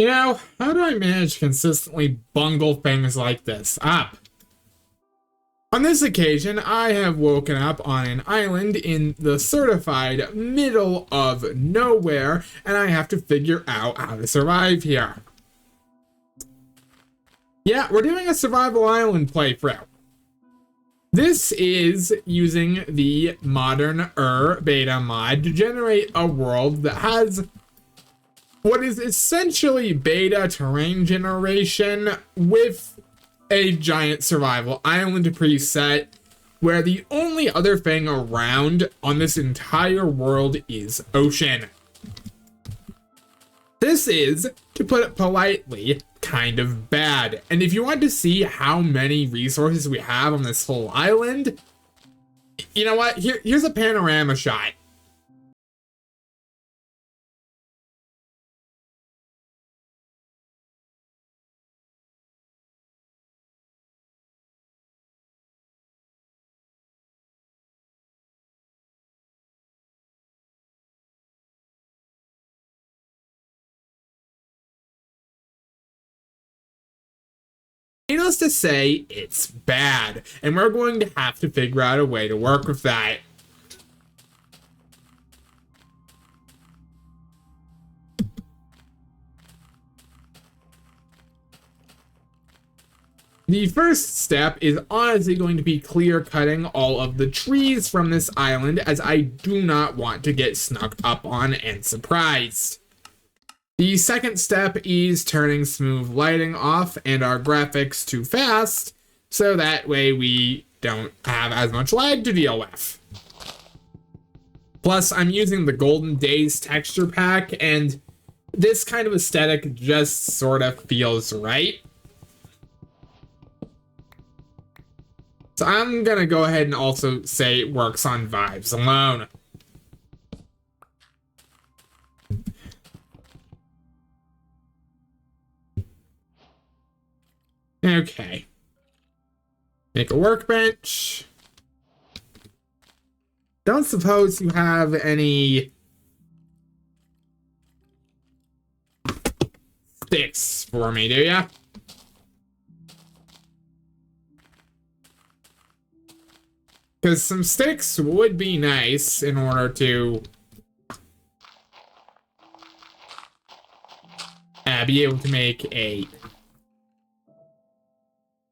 How do I manage to consistently bungle things like this up? On this occasion, I have woken up on an island in the certified middle of nowhere, and I have to figure out how to survive here. Yeah, we're doing a survival island playthrough. This is using the modern beta mod to generate a world that has what is essentially beta terrain generation with a giant survival island preset, where the only other thing around on this entire world is ocean. This is, to put it politely, kind of bad. And if you want to see how many resources we have on this whole island, you know what? Here's a panorama shot. Needless to say, it's bad, and we're going to have to figure out a way to work with that. The first step is honestly going to be clear cutting all of the trees from this island, as I do not want to get snuck up on and surprised. The second step is turning smooth lighting off and our graphics to fast, so that way we don't have as much lag to deal with. Plus, I'm using the Golden Days texture pack, and this kind of aesthetic just sort of feels right. So I'm gonna go ahead and also say it works on vibes alone. Okay. Make a workbench. Don't suppose you have any sticks for me, do ya? Because some sticks would be nice in order to be able to make a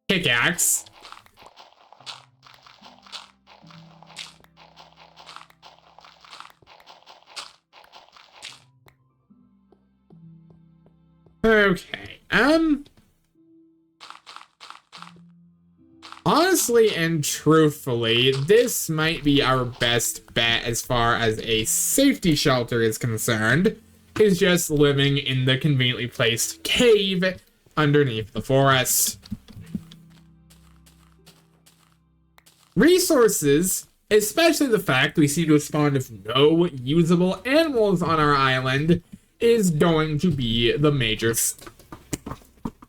pickaxe. Okay, honestly and truthfully, this might be our best bet as far as a safety shelter is concerned, is just living in the conveniently placed cave underneath the forest. Resources, especially the fact we seem to have spawned with no usable animals on our island, is going to be the major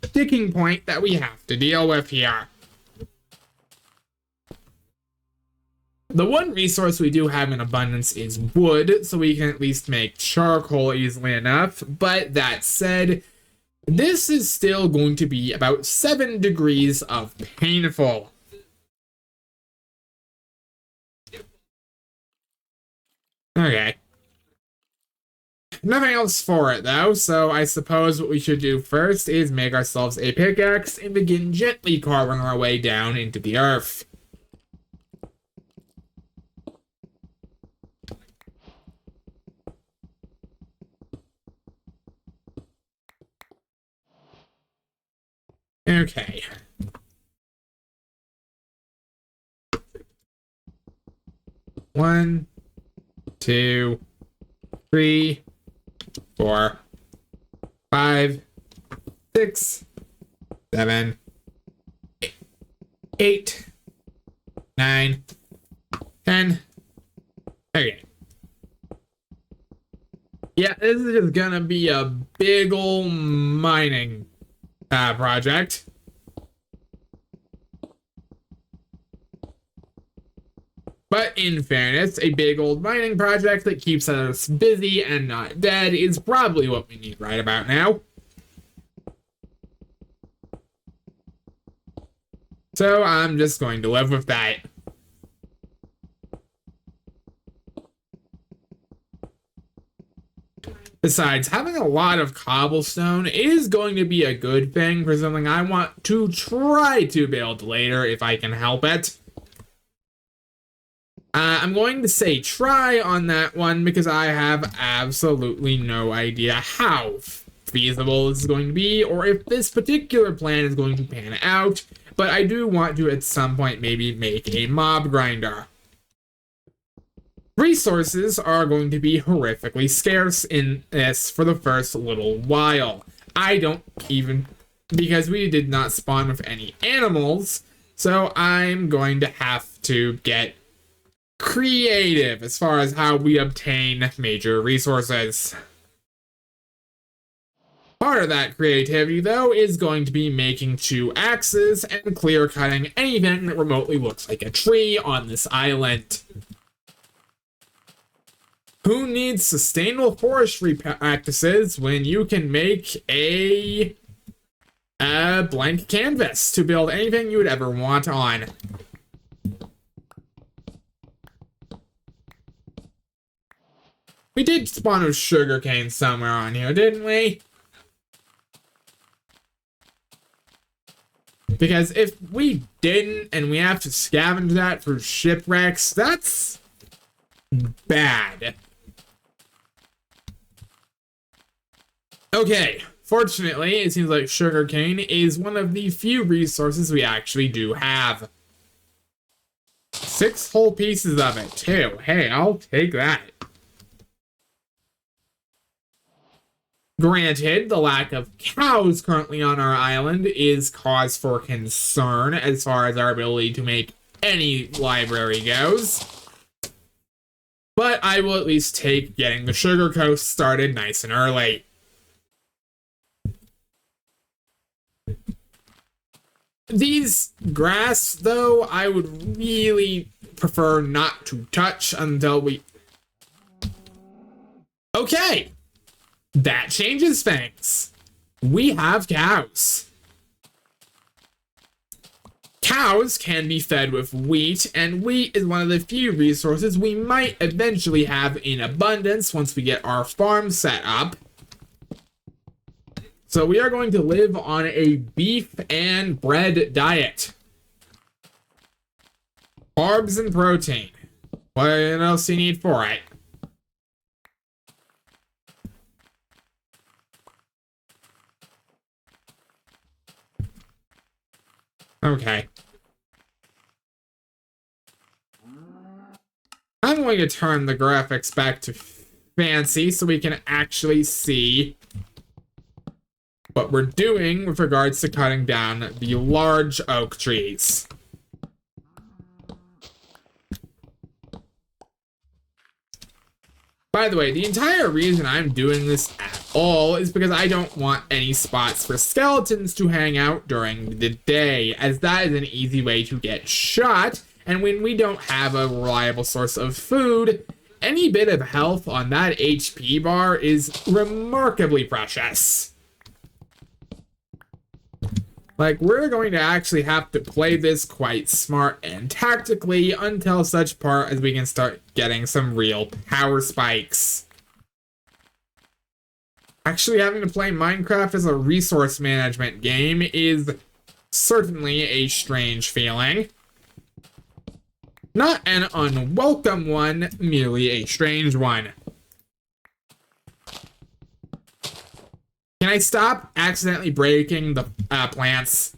sticking point that we have to deal with here. The one resource we do have in abundance is wood, so we can at least make charcoal easily enough. But that said, this is still going to be about 7 degrees of painful. Okay. Nothing else for it, though, so I suppose what we should do first is make ourselves a pickaxe and begin gently carving our way down into the earth. Okay. One, 2, 3, 4, 5, 6, 7, 8, 9, 10. Okay. Yeah, this is just gonna be a big ol' mining project. But in fairness, a big old mining project that keeps us busy and not dead is probably what we need right about now. So I'm just going to live with that. Besides, having a lot of cobblestone is going to be a good thing for something I want to try to build later if I can help it. I'm going to say try on that one because I have absolutely no idea how feasible this is going to be or if this particular plan is going to pan out, but I do want to at some point maybe make a mob grinder. Resources are going to be horrifically scarce in this for the first little while. I don't even, because we did not spawn with any animals, so I'm going to have to get creative as far as how we obtain major resources. Part of that creativity, though, is going to be making 2 axes and clear cutting anything that remotely looks like a tree on this island. Who needs sustainable forestry practices when you can make a blank canvas to build anything you would ever want on? We did spawn with sugarcane somewhere on here, didn't we? Because if we didn't and we have to scavenge that through shipwrecks, that's bad. Okay, fortunately, it seems like sugarcane is one of the few resources we actually do have. 6 whole pieces of it, too. Hey, I'll take that. Granted, the lack of cows currently on our island is cause for concern as far as our ability to make any library goes. But I will at least take getting the Sugar Coast started nice and early. These grass, though, I would really prefer not to touch until we... Okay! That changes things. We have cows. Cows can be fed with wheat, and wheat is one of the few resources we might eventually have in abundance once we get our farm set up. So we are going to live on a beef and bread diet. Carbs and protein. What else do you need for it? Okay. I'm going to turn the graphics back to fancy so we can actually see what we're doing with regards to cutting down the large oak trees. By the way, the entire reason I'm doing this at all is because I don't want any spots for skeletons to hang out during the day, as that is an easy way to get shot, and when we don't have a reliable source of food, any bit of health on that HP bar is remarkably precious. Like, we're going to actually have to play this quite smart and tactically until such part as we can start getting some real power spikes. Actually, having to play Minecraft as a resource management game is certainly a strange feeling. Not an unwelcome one, merely a strange one. Can I stop accidentally breaking the plants?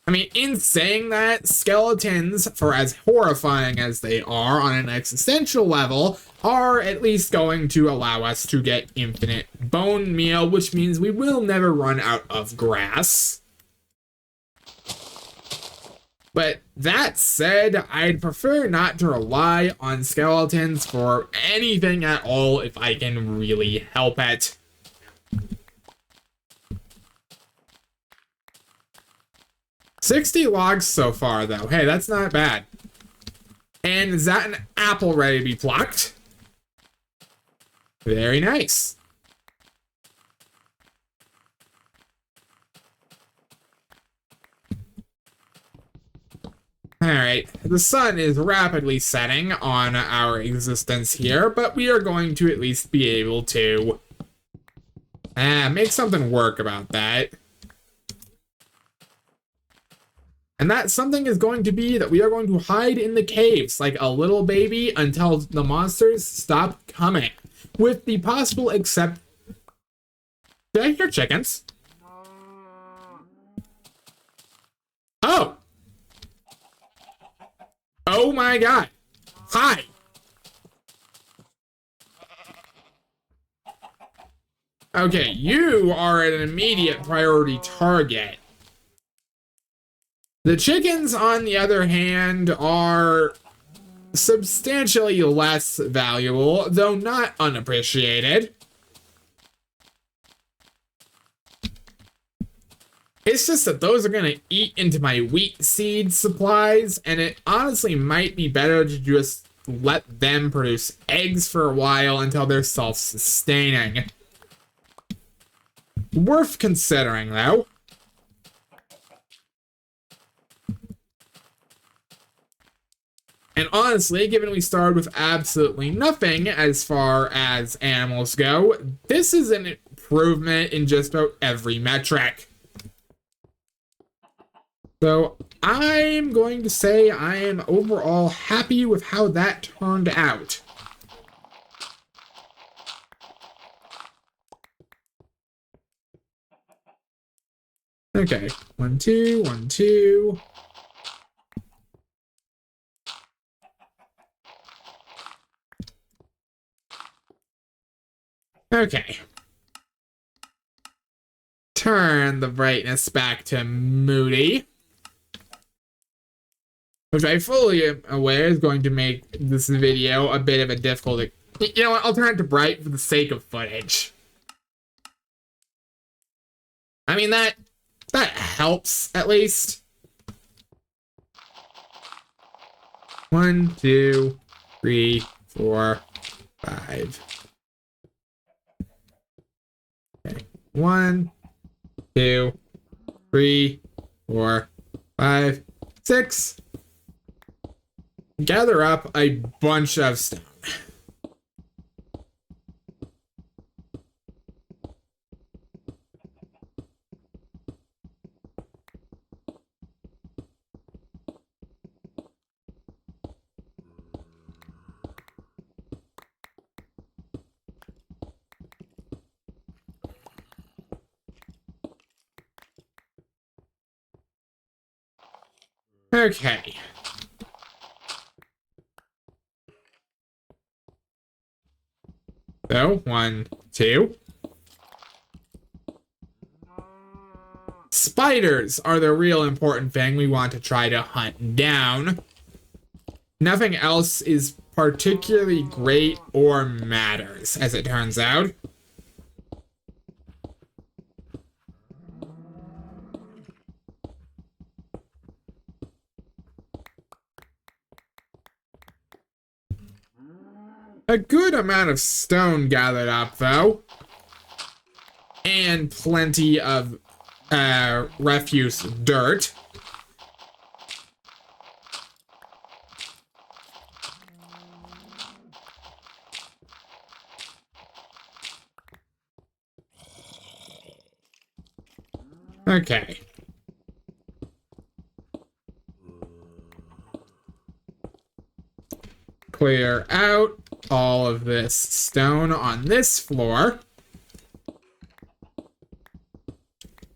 I mean, in saying that, skeletons, for as horrifying as they are on an existential level, are at least going to allow us to get infinite bone meal, which means we will never run out of grass. But that said, I'd prefer not to rely on skeletons for anything at all if I can really help it. $60 logs so far, though. Hey, that's not bad. And is that an apple ready to be plucked? Very nice. Alright, the sun is rapidly setting on our existence here, but we are going to at least be able to make something work about that. And that something is going to be that we are going to hide in the caves like a little baby until the monsters stop coming. With the possible except... Did I hear chickens? Oh! Oh my god! Hi! Okay, you are an immediate priority target. The chickens, on the other hand, are substantially less valuable, though not unappreciated. It's just that those are going to eat into my wheat seed supplies, and it honestly might be better to just let them produce eggs for a while until they're self-sustaining. Worth considering, though. And honestly, given we started with absolutely nothing as far as animals go, this is an improvement in just about every metric. So I'm going to say I am overall happy with how that turned out. Okay, 1, 2, 1, 2. Okay. Turn the brightness back to moody. Which I fully am aware is going to make this video a bit of a difficult... You know what, I'll turn it to bright for the sake of footage. I mean, that helps, at least. 1, 2, 3, 4, 5. Okay. 1, 2, 3, 4, 5, 6. Gather up a bunch of stone. Okay. So, 1, 2. Spiders are the real important thing we want to try to hunt down. Nothing else is particularly great or matters, as it turns out. A good amount of stone gathered up, though. And plenty of refuse dirt. Okay. Clear out all of this stone on this floor.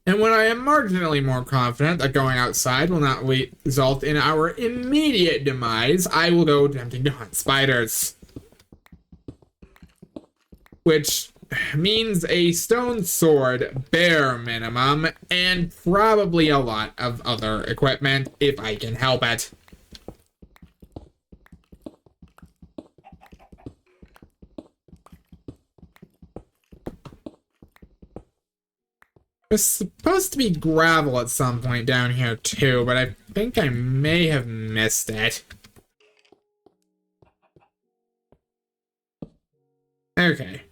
And when I am marginally more confident that going outside will not result in our immediate demise, I will go attempting to hunt spiders. Which means a stone sword, bare minimum, and probably a lot of other equipment if I can help it. There's supposed to be gravel at some point down here too, but I think I may have missed it. Okay.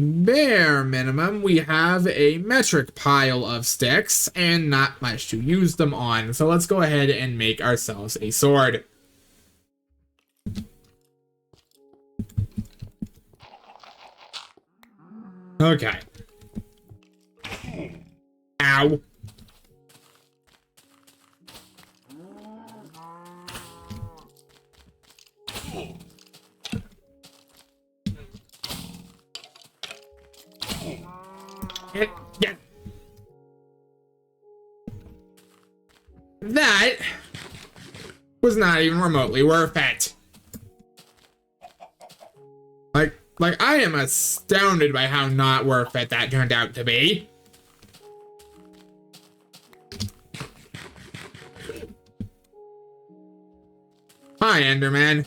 bare minimum, we have a metric pile of sticks and not much to use them on. So let's go ahead and make ourselves a sword. Okay. Ow. Yeah. That was not even remotely worth it. Like I am astounded by how not worth it that turned out to be. Hi, Enderman.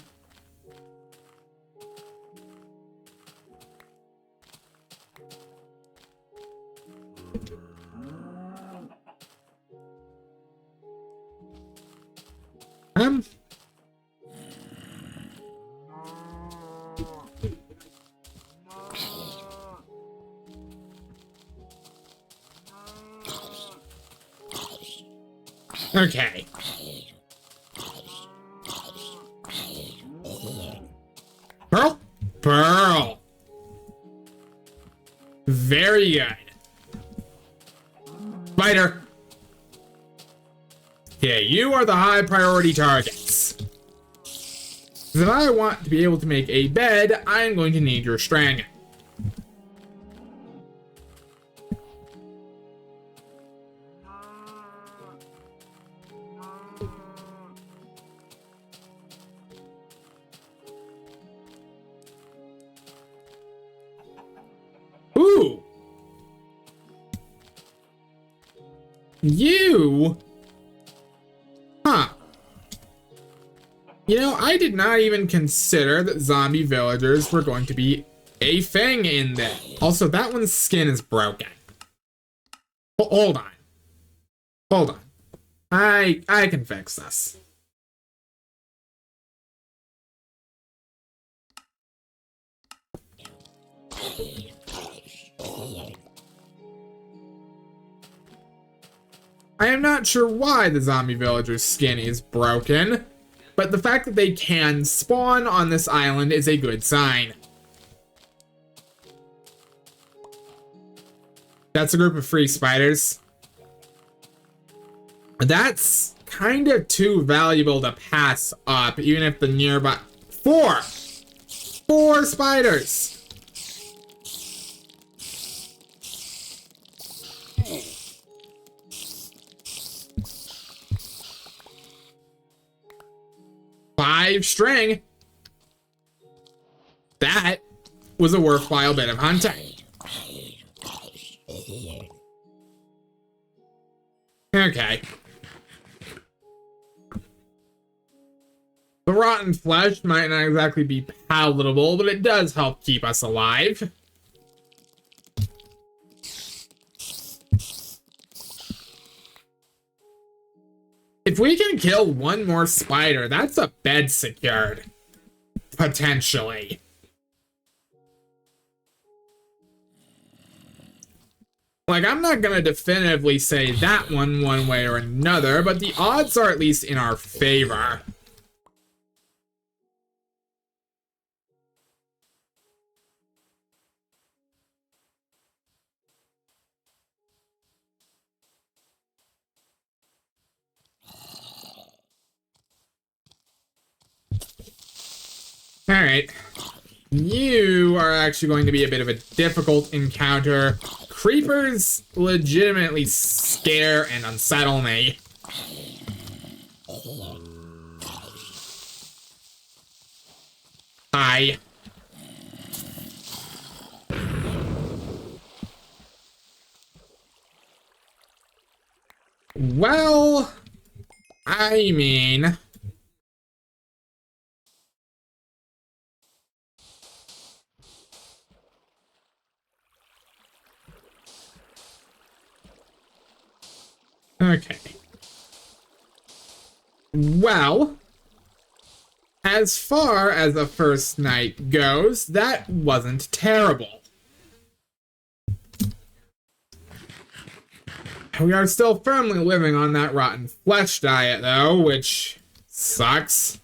Okay. Pearl? Pearl. Very good. Spider. Yeah, you are the high priority targets. If I want to be able to make a bed, I'm going to need your string. Ooh. You? Huh. You know, I did not even consider that zombie villagers were going to be a thing in there. Also, that one's skin is broken. Hold on. Hold on. I can fix this. I am not sure why the zombie villager's skin is broken, but the fact that they can spawn on this island is a good sign. That's a group of free spiders. That's kind of too valuable to pass up, even if the nearby... Four spiders! Five string. That was a worthwhile bit of hunting. Okay. The rotten flesh might not exactly be palatable, but it does help keep us alive. If we can kill one more spider, that's a bed secured. Potentially. Like, I'm not gonna definitively say that one way or another, but the odds are at least in our favor. Alright. You are actually going to be a bit of a difficult encounter. Creepers legitimately scare and unsettle me. Hi. Well, I mean... Okay. Well, as far as the first night goes, that wasn't terrible. We are still firmly living on that rotten flesh diet, though, which sucks.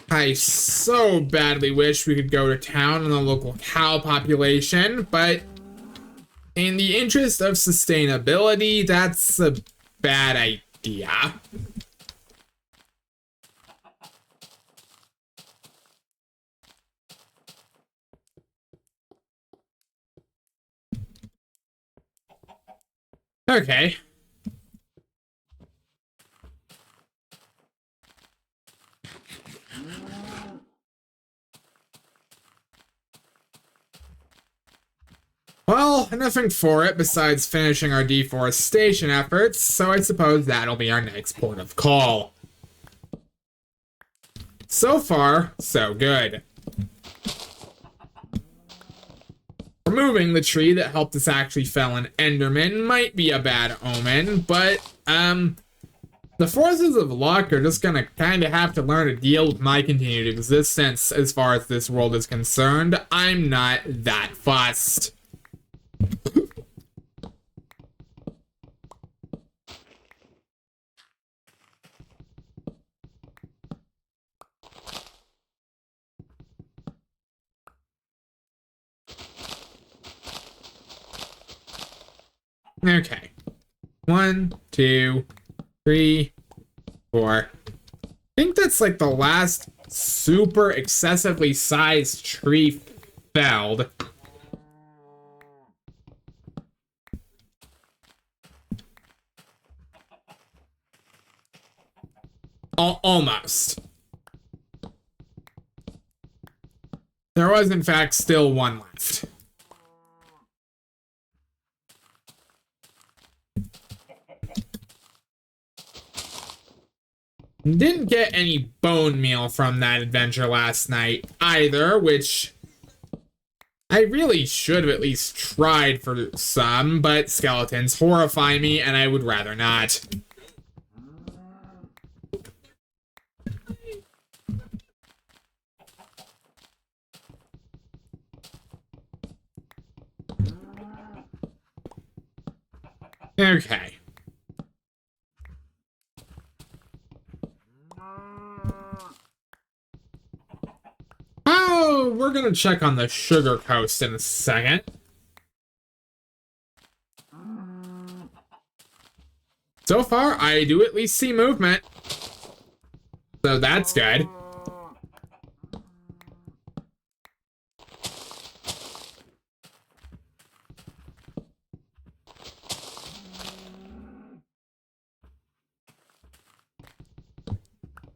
I so badly wish we could go to town on the local cow population, but in the interest of sustainability, that's a bad idea. Okay. Well, nothing for it besides finishing our deforestation efforts, so I suppose that'll be our next port of call. So far, so good. Removing the tree that helped us actually fell an Enderman might be a bad omen, but, the forces of luck are just gonna kinda have to learn to deal with my continued existence as far as this world is concerned. I'm not that fussed. Okay. 1, 2, 3, 4. I think that's like the last super excessively sized tree felled. Almost. There was, in fact, still one left. Didn't get any bone meal from that adventure last night either, which I really should have at least tried for some, but skeletons horrify me and I would rather not. Okay. Oh, we're gonna check on the Sugar Coast in a second. So far, I do at least see movement. So that's good.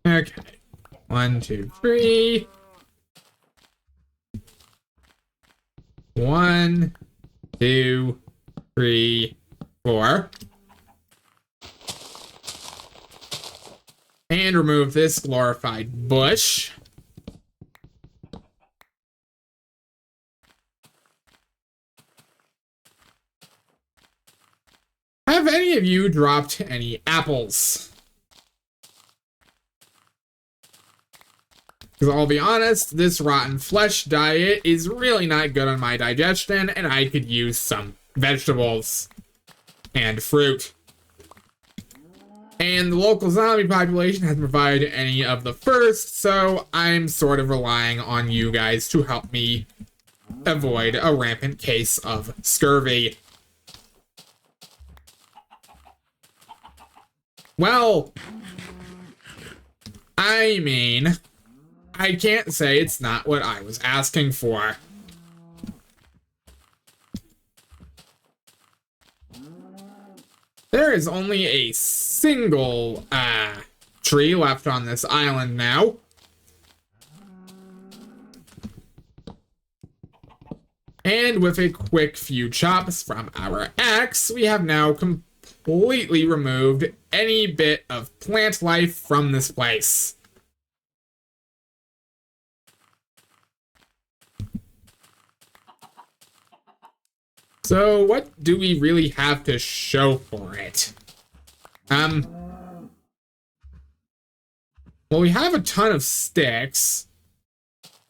Okay. 1, 2, 3. 1, 2, 3, 4. And remove this glorified bush. Have any of you dropped any apples? Because I'll be honest, this rotten flesh diet is really not good on my digestion, and I could use some vegetables and fruit. And the local zombie population hasn't provided any of the first, so I'm sort of relying on you guys to help me avoid a rampant case of scurvy. Well, I mean, I can't say it's not what I was asking for. There is only a single tree left on this island now. And with a quick few chops from our axe, we have now completely removed any bit of plant life from this place. So what do we really have to show for it? Well, we have a ton of sticks.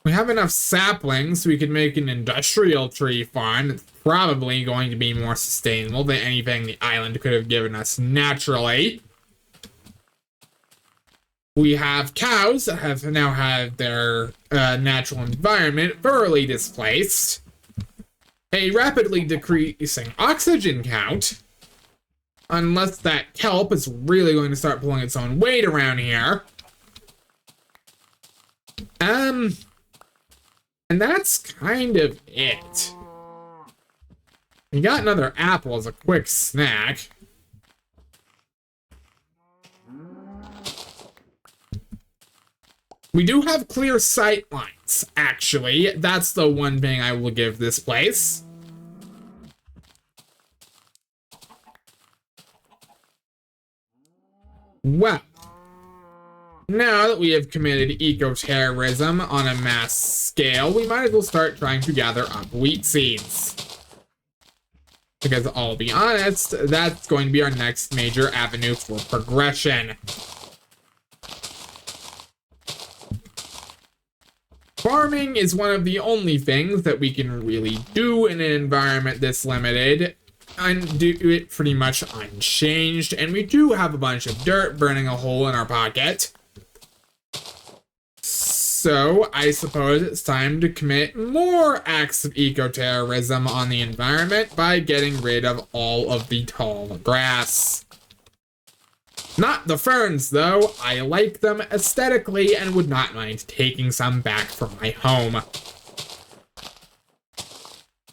We have enough saplings so we could make an industrial tree farm. It's probably going to be more sustainable than anything the island could have given us naturally. We have cows that have now had their natural environment thoroughly displaced. A rapidly decreasing oxygen count. Unless that kelp is really going to start pulling its own weight around here. And that's kind of it. We got another apple as a quick snack. We do have clear sight lines, actually. That's the one thing I will give this place. Well, now that we have committed eco-terrorism on a mass scale, we might as well start trying to gather up wheat seeds. Because I'll be honest, that's going to be our next major avenue for progression. Farming is one of the only things that we can really do in an environment this limited and do it pretty much unchanged. And we do have a bunch of dirt burning a hole in our pocket. So I suppose it's time to commit more acts of eco-terrorism on the environment by getting rid of all of the tall grass. Not the ferns, though. I like them aesthetically and would not mind taking some back for my home.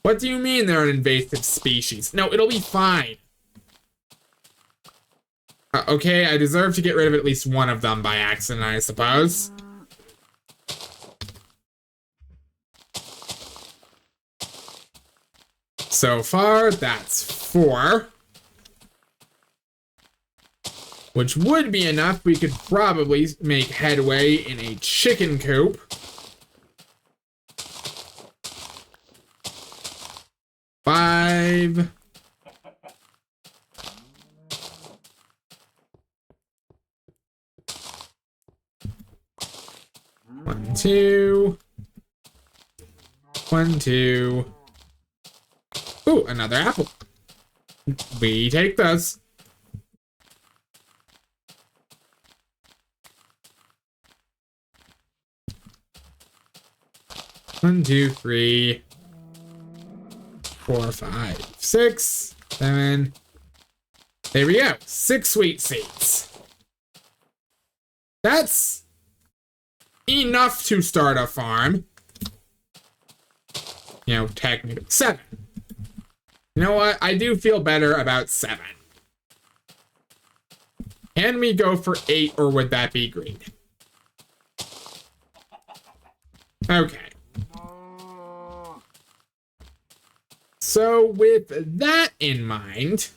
What do you mean they're an invasive species? No, it'll be fine. Okay, I deserve to get rid of at least one of them by accident, I suppose. So far, that's 4. Which would be enough. We could probably make headway in a chicken coop. Five. One, two. 1, 2. Ooh, another apple. We take those. One, 2, 3, 4, 5, 6, 7. There we go. 6 wheat seeds. That's enough to start a farm. You know, technically 7. You know what? I do feel better about 7. Can we go for 8, or would that be greed? Okay. So with that in mind,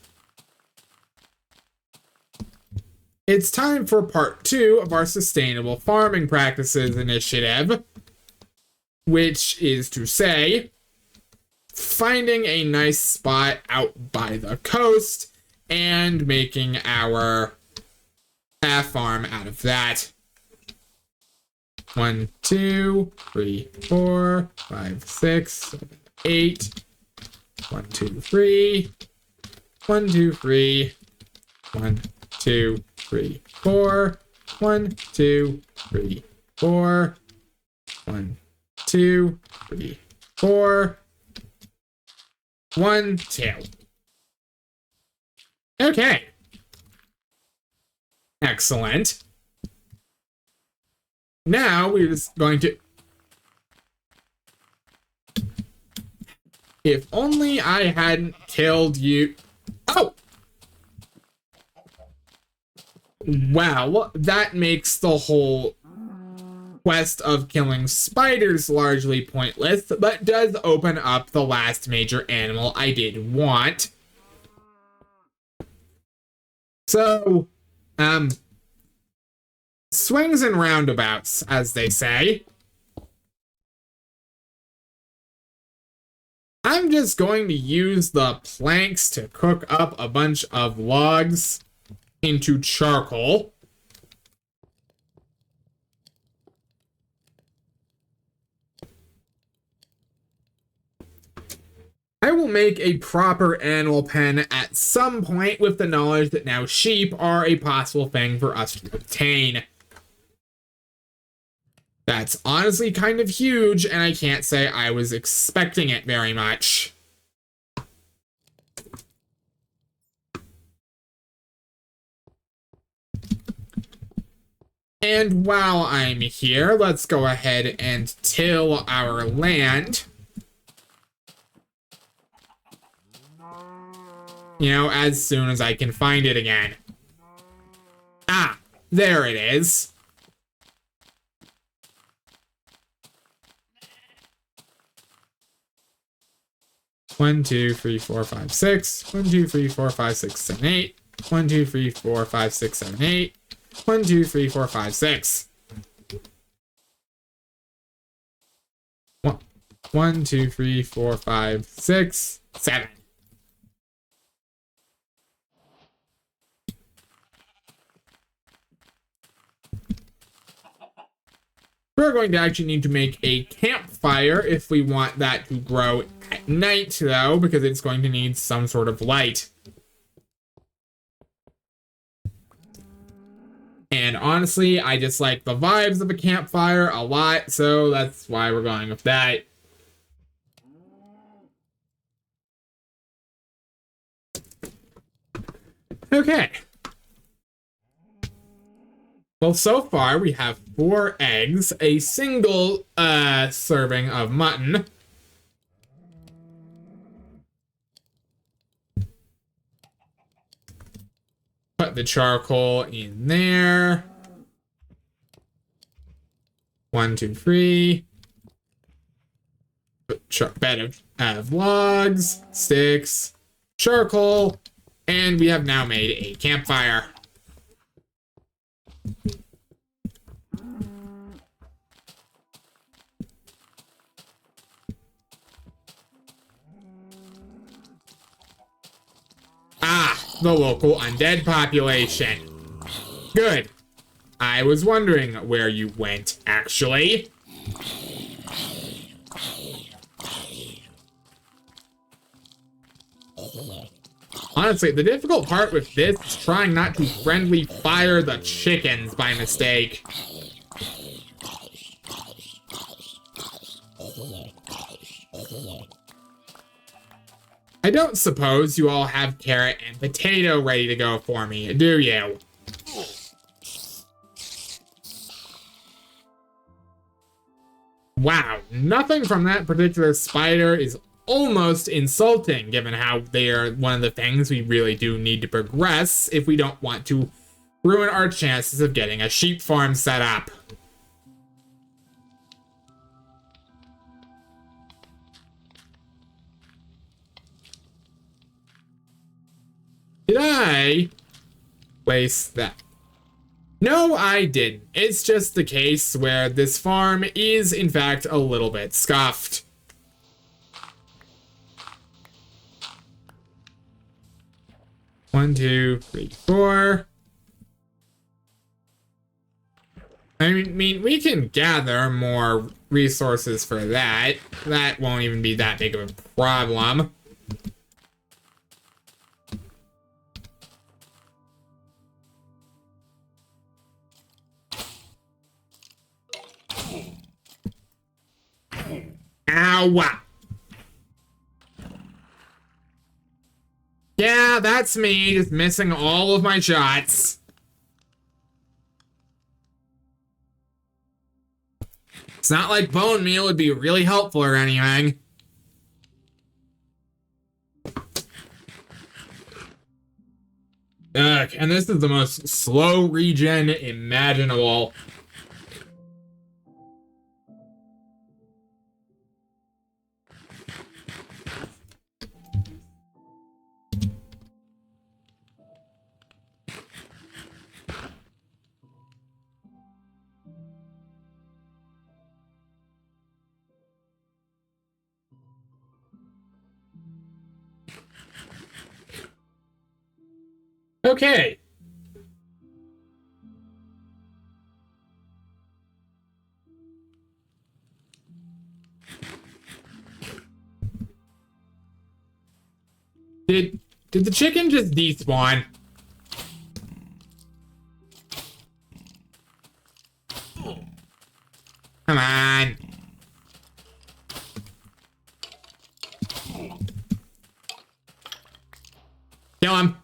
it's time for part 2 of our Sustainable Farming Practices initiative, which is to say, finding a nice spot out by the coast and making our farm out of that. 1, 2, 3, 4, 5, 6, 7, 8. 1, 2, 3. 1, 2, 3. 1, 2, 3, 4. 1, 2, 3, 4. 1, 2, 3, 4. 1, 2. Okay. Excellent. Now we're just going to... If only I hadn't killed you... Oh! Well, that makes the whole quest of killing spiders largely pointless, but does open up the last major animal I did want. So, swings and roundabouts, as they say. I'm just going to use the planks to cook up a bunch of logs into charcoal. I will make a proper animal pen at some point with the knowledge that now sheep are a possible thing for us to obtain. That's honestly kind of huge, and I can't say I was expecting it very much. And while I'm here, let's go ahead and till our land. You know, as soon as I can find it again. Ah, there it is. One, two, three, four, five, six. 1, 2, 3, 4, 5, 6, 7, 8. 1, 2, 3, 4, 5, 6, 7, 8. 1, 2, 3, 4, 5, 6. 1, 2, 3, 4, 5, 6, 7. We're going to actually need to make a campfire if we want that to grow at night, though, because it's going to need some sort of light. And honestly, I just like the vibes of a campfire a lot, so that's why we're going with that. Okay. Well, so far we have 4 eggs, a single serving of mutton. Put the charcoal in there. 1, 2, 3. Bed of logs, sticks, charcoal, and we have now made a campfire. Ah, the local undead population. Good. I was wondering where you went, actually. Honestly, the difficult part with this is trying not to friendly fire the chickens by mistake. I don't suppose you all have carrot and potato ready to go for me, do you? Wow, nothing from that particular spider is almost insulting, given how they are one of the things we really do need to progress if we don't want to ruin our chances of getting a sheep farm set up. Did I waste that? No, I didn't. It's just the case where this farm is, in fact, a little bit scuffed. One, two, three, four. I mean, we can gather more resources for that. That won't even be that big of a problem. Ow! Yeah, that's me, just missing all of my shots. It's not like bone meal would be really helpful or anything. Ugh, and this is the most slow regen imaginable. Okay. Did the chicken just despawn? Come on. Kill him.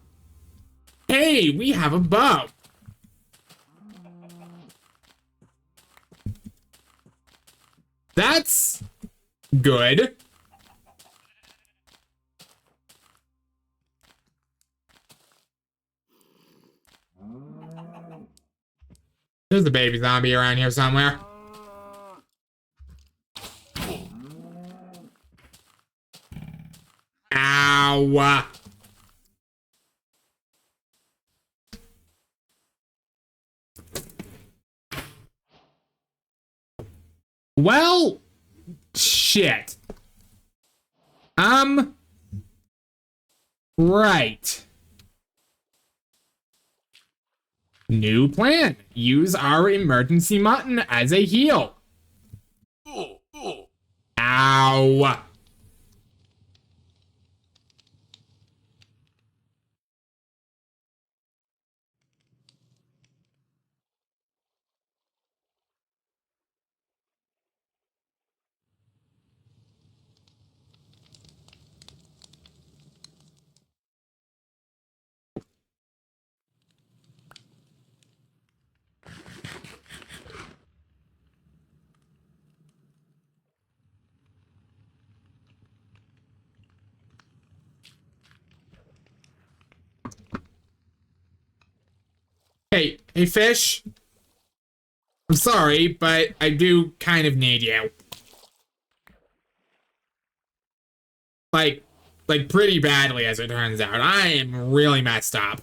Hey, we have a bow. That's good. There's a baby zombie around here somewhere. Ow. Well, shit. Right. New plan. Use our emergency mutton as a heal. Ow. Hey, fish. I'm sorry, but I do kind of need you. Like pretty badly, as it turns out. I am really messed up.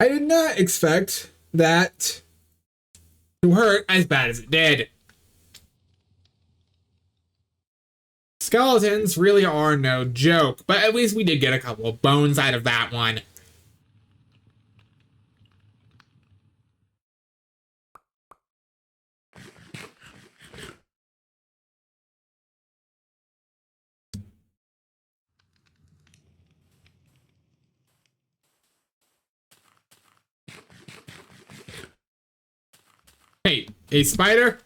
I did not expect that to hurt as bad as it did. Skeletons really are no joke, but at least we did get a couple of bones out of that one. Hey, spider?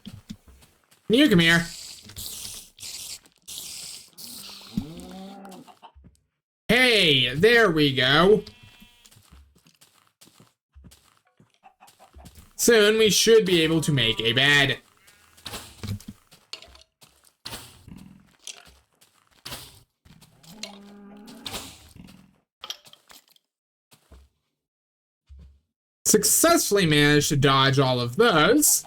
Can you come here? Hey, there we go. Soon we should be able to make a bed. Successfully managed to dodge all of those.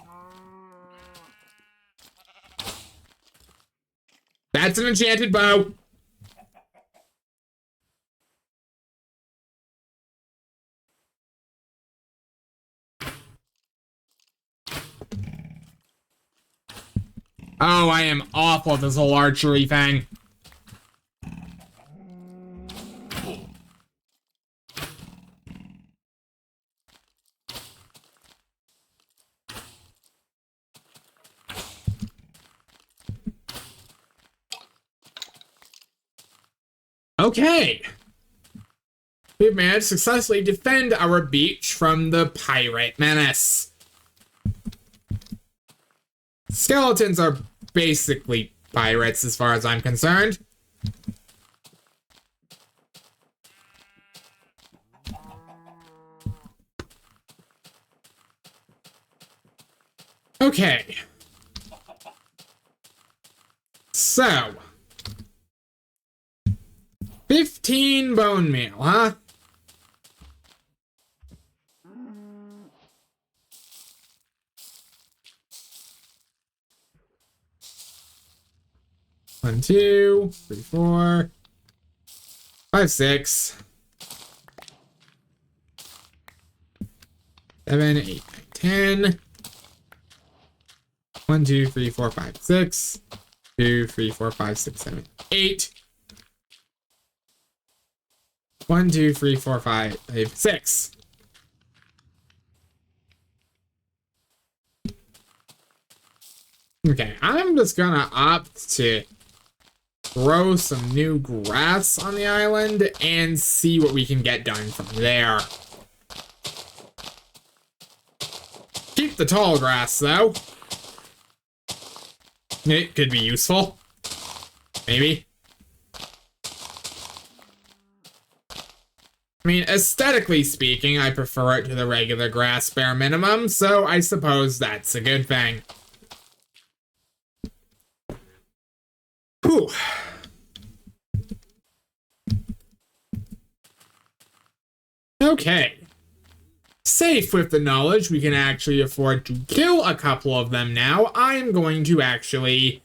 That's an enchanted bow. Oh, I am awful at this whole archery thing. Okay. We've managed to successfully defend our beach from the pirate menace. Skeletons are basically pirates as far as I'm concerned. Okay. So. 15 bone meal, huh? One, 2, 3, 4, 5, 6, 7, 8, 9, 10. 1, 2, 3, 4, 5, 6. 2, 3, 4, 5, 6, 7, 8. 1, 2, 3, 4, 5, 6. Okay, I'm just gonna opt to grow some new grass on the island and see what we can get done from there. Keep the tall grass, though. It could be useful. Maybe. I mean, aesthetically speaking, I prefer it to the regular grass bare minimum, so I suppose that's a good thing. Whew. Okay. Safe with the knowledge we can actually afford to kill a couple of them now, I'm going to actually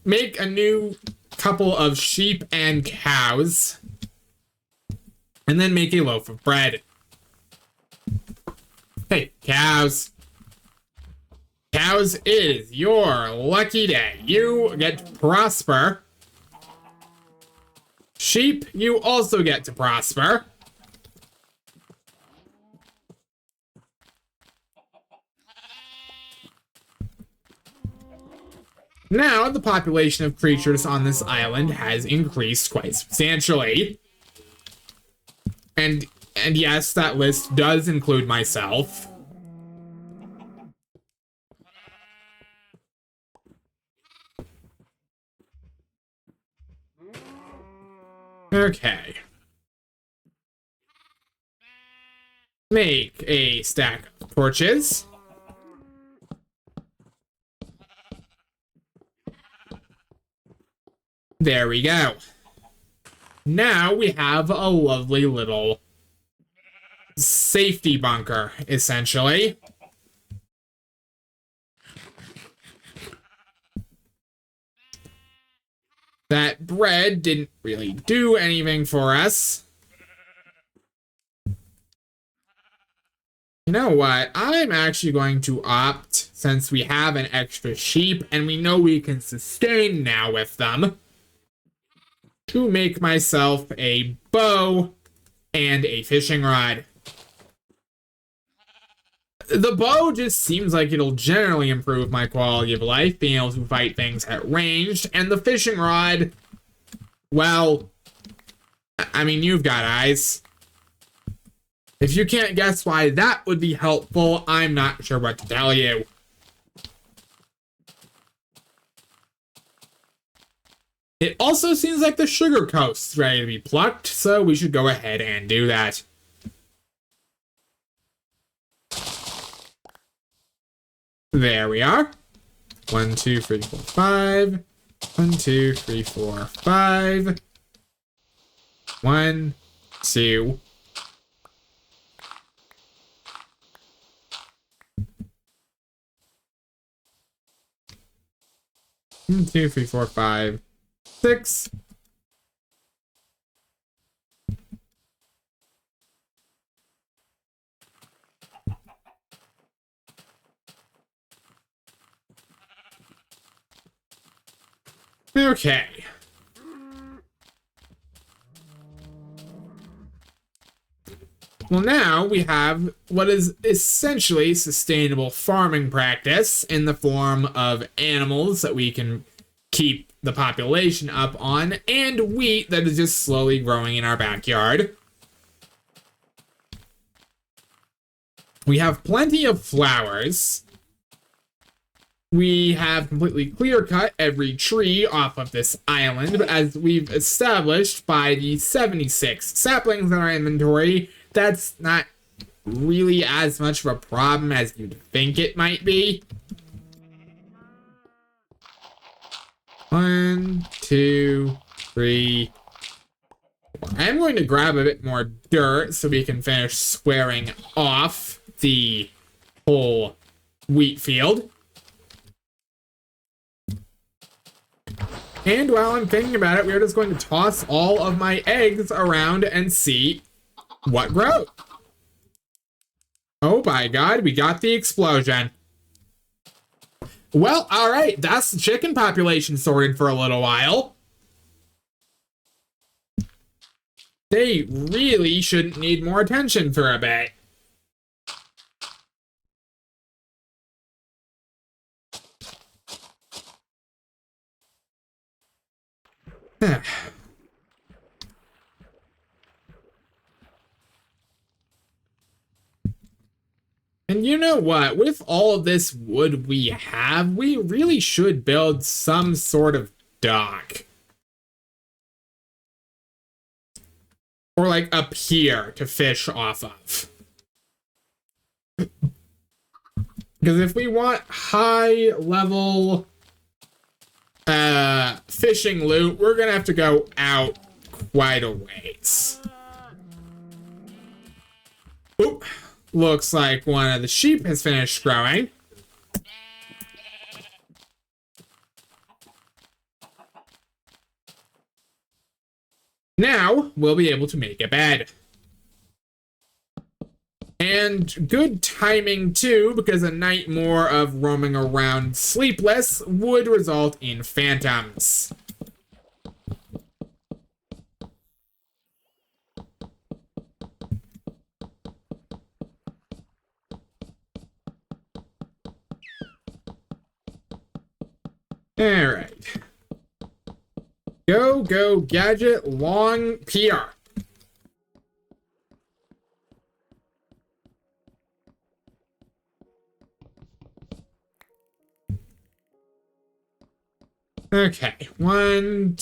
make a new couple of sheep and cows, and then make a loaf of bread. Hey, cows. Cows, it is your lucky day. You get to prosper. Sheep, you also get to prosper. Now, the population of creatures on this island has increased quite substantially. And yes, that list does include myself. Okay. Make a stack of torches. There we go. Now we have a lovely little safety bunker, essentially. That bread didn't really do anything for us. You know what? I'm actually going to opt, since we have an extra sheep and we know we can sustain now with them, to make myself a bow and a fishing rod. The bow just seems like it'll generally improve my quality of life, being able to fight things at range, and the fishing rod, well, I mean, you've got eyes. If you can't guess why that would be helpful, I'm not sure what to tell you. It also seems like the sugar coast's ready to be plucked, so we should go ahead and do that. There we are. 1, 2, 3, 4, 5. 1, 2, 3, 4, 5. 1, 2. One, 2, 3, 4, 5, 6. Okay. Well, now we have what is essentially sustainable farming practice in the form of animals that we can keep the population up on, and wheat that is just slowly growing in our backyard. We have plenty of flowers. We have completely clear-cut every tree off of this island, but as we've established by the 76 saplings in our inventory, that's not really as much of a problem as you'd think it might be. 1, 2, 3, 4. I'm going to grab a bit more dirt so we can finish squaring off the whole wheat field. And while I'm thinking about it, we're just going to toss all of my eggs around and see what grows. Oh my god, we got the explosion. Well, alright, that's the chicken population sorted for a little while. They really shouldn't need more attention for a bit. And you know what? With all of this wood we have, we really should build some sort of dock. Or like a pier to fish off of. Because if we want high level fishing loot, we're gonna have to go out quite a ways. Oop. Looks like one of the sheep has finished growing. Now we'll be able to make a bed. And good timing too, because a night more of roaming around sleepless would result in phantoms. Alright. Go, gadget, long PR. Okay, 1,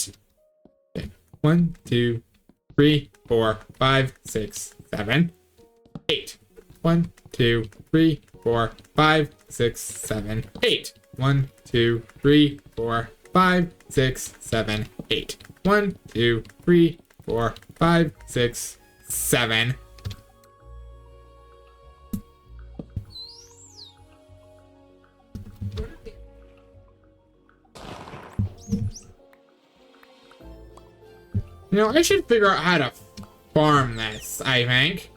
2, 3, 4, 5, 6, 7, 8. 1, 2, 3, 4, 5, 6, 7, 8. 1, 2, 3, 4, 5, 6, 7, 8. 1, 2, 3, 4, 5, 6, 7. You know, I should figure out how to farm this, I think.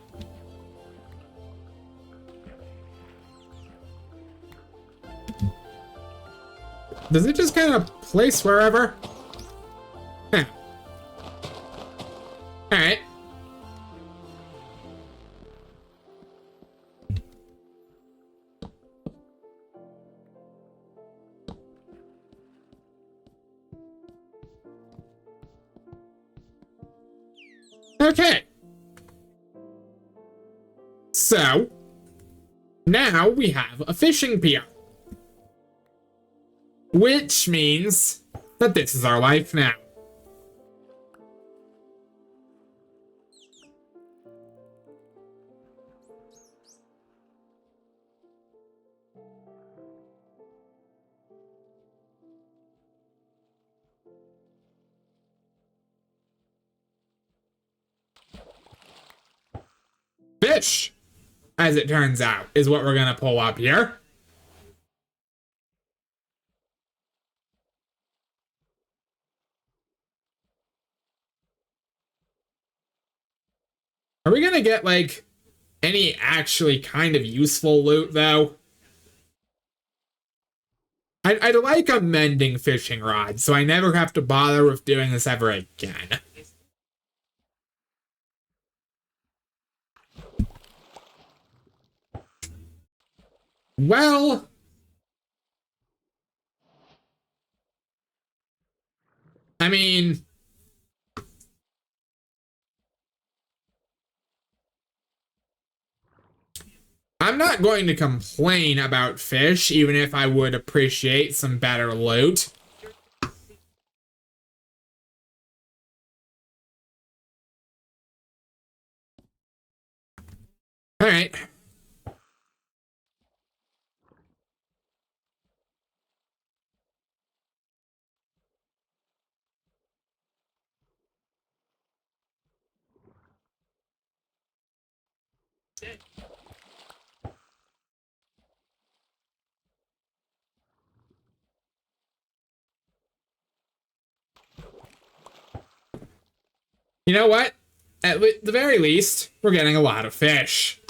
Does it just kind of place wherever? Huh. Alright. Okay. So, now we have a fishing pier. Which means that this is our life now. Fish, as it turns out, is what we're gonna pull up here. Are we gonna get, like, any actually kind of useful loot, though? I'd like a mending fishing rod, so I never have to bother with doing this ever again. Well... I mean... I'm not going to complain about fish, even if I would appreciate some better loot. Alright. You know what? At the very least, we're getting a lot of fish.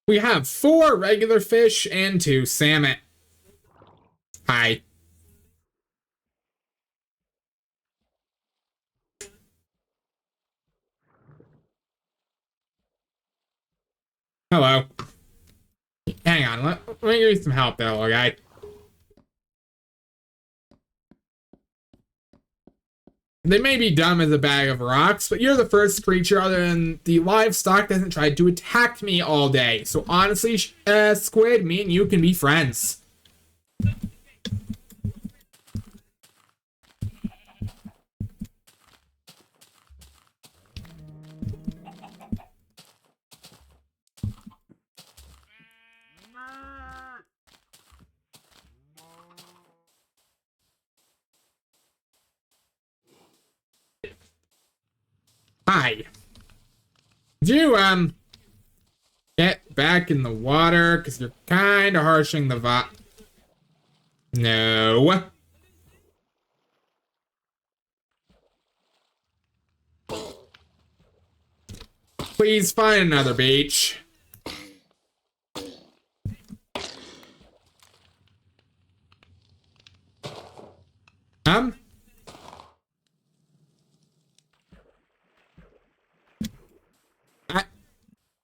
We have 4 regular fish and 2 salmon. Hi. Hello. Hang on, let me give you some help there, little guy. They may be dumb as a bag of rocks, but you're the first creature other than the livestock that hasn't tried to attack me all day. So honestly, Squid, me and you can be friends. Hi. Do you, get back in the water? Because you're kind of harshing the vibe. No. Please find another beach.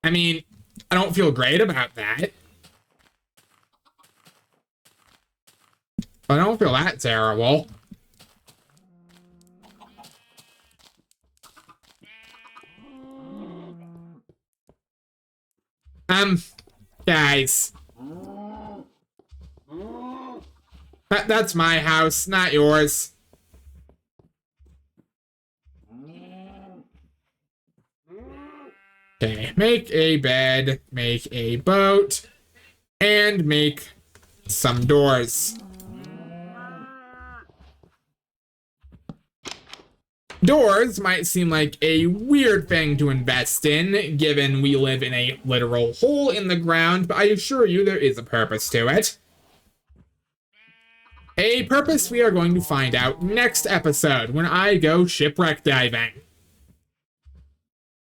I mean, I don't feel great about that. I don't feel that terrible. Guys. That's my house, not yours. Okay, make a bed, make a boat, and make some doors. Doors might seem like a weird thing to invest in, given we live in a literal hole in the ground, but I assure you there is a purpose to it. A purpose we are going to find out next episode when I go shipwreck diving.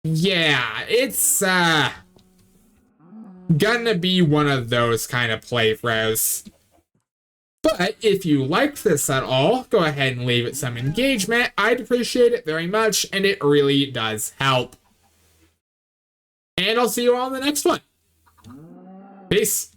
Yeah, it's, gonna be one of those kind of playthroughs. But if you liked this at all, go ahead and leave it some engagement. I'd appreciate it very much, and it really does help. And I'll see you all in the next one. Peace.